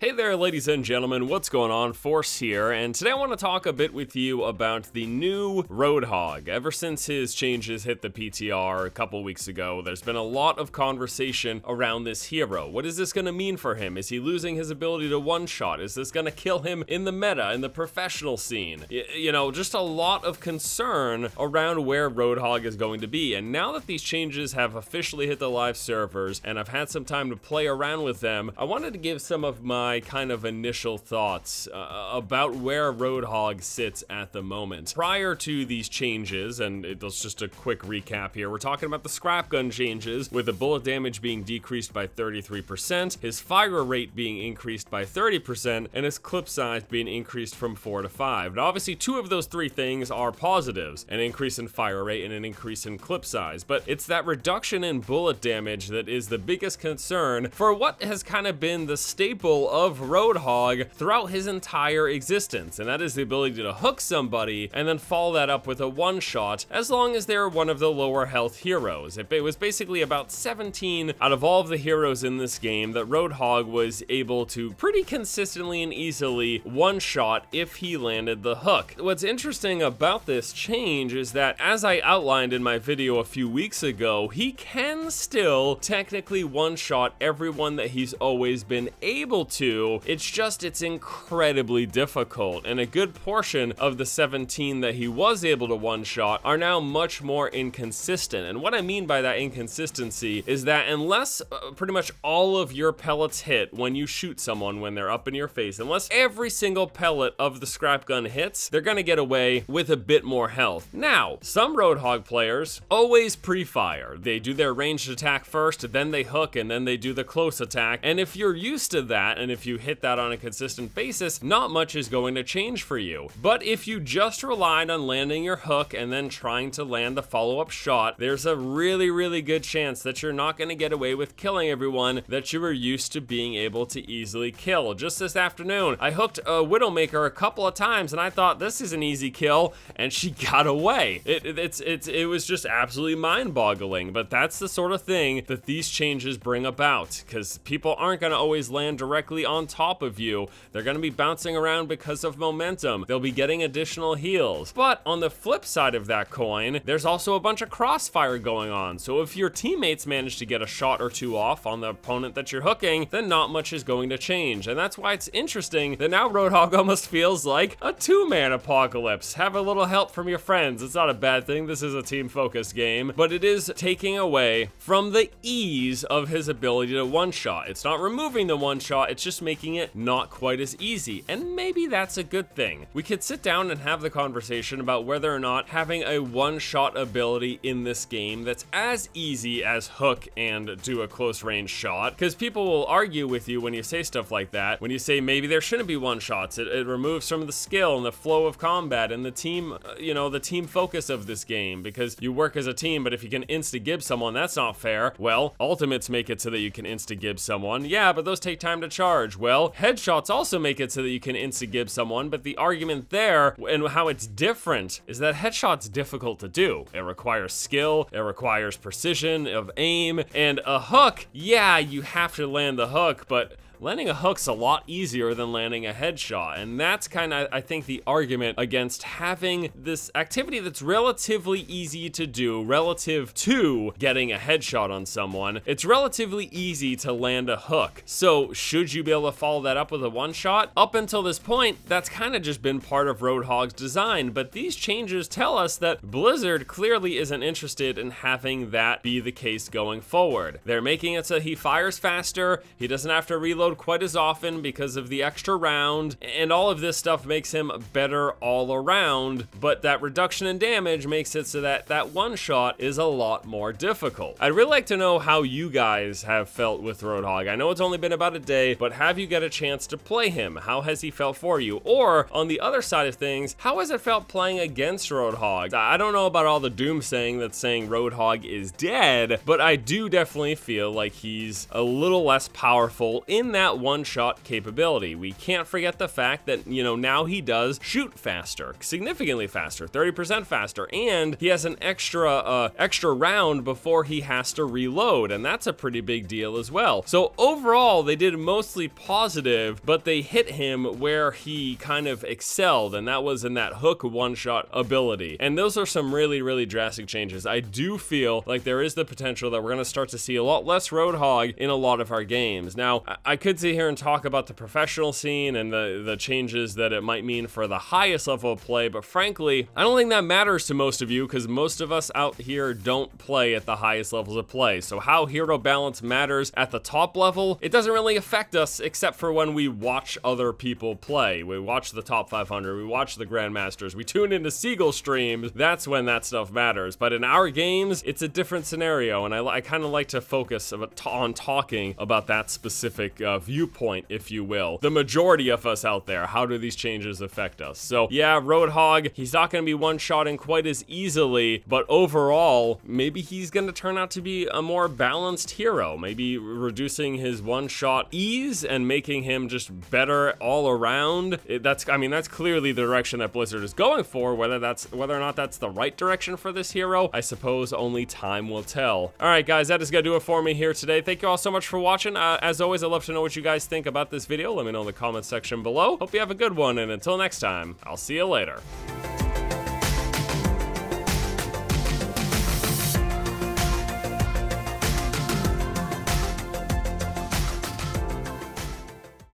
Hey there, ladies and gentlemen, what's going on? Force here, and today I want to talk a bit with you about the new Roadhog. Ever since his changes hit the PTR a couple weeks ago, there's been a lot of conversation around this hero. What is this going to mean for him? Is he losing his ability to one-shot? Is this going to kill him in the meta, in the professional scene? You know, just a lot of concern around where Roadhog is going to be, and now that these changes have officially hit the live servers, and I've had some time to play around with them, I wanted to give some of my kind of initial thoughts about where Roadhog sits at the moment. Prior to these changes, and it's just a quick recap here, we're talking about the scrap gun changes, with the bullet damage being decreased by 33%, his fire rate being increased by 30%, and his clip size being increased from 4 to 5. Now obviously two of those three things are positives, an increase in fire rate and an increase in clip size, but it's that reduction in bullet damage that is the biggest concern for what has kind of been the staple of Roadhog throughout his entire existence, and that is the ability to hook somebody and then follow that up with a one-shot as long as they're one of the lower health heroes. It was basically about 17 out of all of the heroes in this game that Roadhog was able to pretty consistently and easily one-shot if he landed the hook. What's interesting about this change is that, as I outlined in my video a few weeks ago, he can still technically one-shot everyone that he's always been able to. It's incredibly difficult, and a good portion of the 17 that he was able to one-shot are now much more inconsistent. And what I mean by that inconsistency is that unless pretty much all of your pellets hit when you shoot someone when they're up in your face, unless every single pellet of the scrap gun hits, they're gonna get away with a bit more health. Now, some Roadhog players always pre-fire. They do their ranged attack first, then they hook, and then they do the close attack. And if you're used to that, and if you hit that on a consistent basis, not much is going to change for you. But if you just relied on landing your hook and then trying to land the follow-up shot, there's a really good chance that you're not going to get away with killing everyone that you were used to being able to easily kill. Just this afternoon, I hooked a Widowmaker a couple of times and I thought, this is an easy kill, and she got away. It was just absolutely mind-boggling, but that's the sort of thing that these changes bring about, because people aren't going to always land directly on top of you. They're going to be bouncing around because of momentum. They'll be getting additional heals. But on the flip side of that coin, there's also a bunch of crossfire going on. So if your teammates manage to get a shot or two off on the opponent that you're hooking, then not much is going to change. And that's why it's interesting that now Roadhog almost feels like a two-man apocalypse. Have a little help from your friends. It's not a bad thing. This is a team-focused game, but it is taking away from the ease of his ability to one-shot. It's not removing the one-shot, it's just making it not quite as easy, and maybe that's a good thing. We could sit down and have the conversation about whether or not having a one-shot ability in this game that's as easy as hook and do a close range shot, because people will argue with you when you say stuff like that, when you say maybe there shouldn't be one-shots. It removes some of the skill and the flow of combat and the team, you know, the team focus of this game, because you work as a team, but if you can insta-gib someone, that's not fair. Well, ultimates make it so that you can insta-gib someone. Yeah, but those take time to charge. Well, headshots also make it so that you can insta-gib someone, but the argument there and how it's different is that headshots difficult to do. It requires skill, it requires precision of aim, and a hook, yeah, you have to land the hook, but landing a hook's a lot easier than landing a headshot, and that's kind of, I think, the argument against having this activity that's relatively easy to do relative to getting a headshot on someone. It's relatively easy to land a hook, so should you be able to follow that up with a one-shot? Up until this point, that's kind of just been part of Roadhog's design, but these changes tell us that Blizzard clearly isn't interested in having that be the case going forward. They're making it so he fires faster, he doesn't have to reload quite as often because of the extra round, and all of this stuff makes him better all around, but that reduction in damage makes it so that that one shot is a lot more difficult. I'd really like to know how you guys have felt with Roadhog. I know it's only been about a day, but have you got a chance to play him? How has he felt for you? Or on the other side of things, how has it felt playing against Roadhog? I don't know about all the doomsaying that's saying Roadhog is dead, but I do definitely feel like he's a little less powerful in that one-shot capability. We can't forget the fact that, you know, now he does shoot faster, significantly faster, 30% faster, and he has an extra round before he has to reload, and that's a pretty big deal as well. So overall, they did mostly positive, but they hit him where he kind of excelled, and that was in that hook one-shot ability. And those are some really, really drastic changes. I do feel like there is the potential that we're going to start to see a lot less Roadhog in a lot of our games. Now, I could sit here and talk about the professional scene and the changes that it might mean for the highest level of play, but frankly, I don't think that matters to most of you, because most of us out here don't play at the highest levels of play. So how hero balance matters at the top level, it doesn't really affect us except for when we watch other people play. We watch the top 500, we watch the Grandmasters, we tune into Seagull streams, that's when that stuff matters. But in our games, it's a different scenario, and I kind of like to focus on talking about that specific viewpoint, if you will. The majority of us out there, how do these changes affect us? So yeah, Roadhog, he's not going to be one-shotting quite as easily, but overall, maybe he's going to turn out to be a more balanced hero, maybe reducing his one-shot ease and making him just better all around. I mean, that's clearly the direction that Blizzard is going for. Whether or not that's the right direction for this hero, I suppose only time will tell. All right, guys, that is gonna do it for me here today. Thank you all so much for watching. As always, I'd love to know what you guys think about this video. Let me know in the comments section below. Hope you have a good one, and until next time, I'll see you later.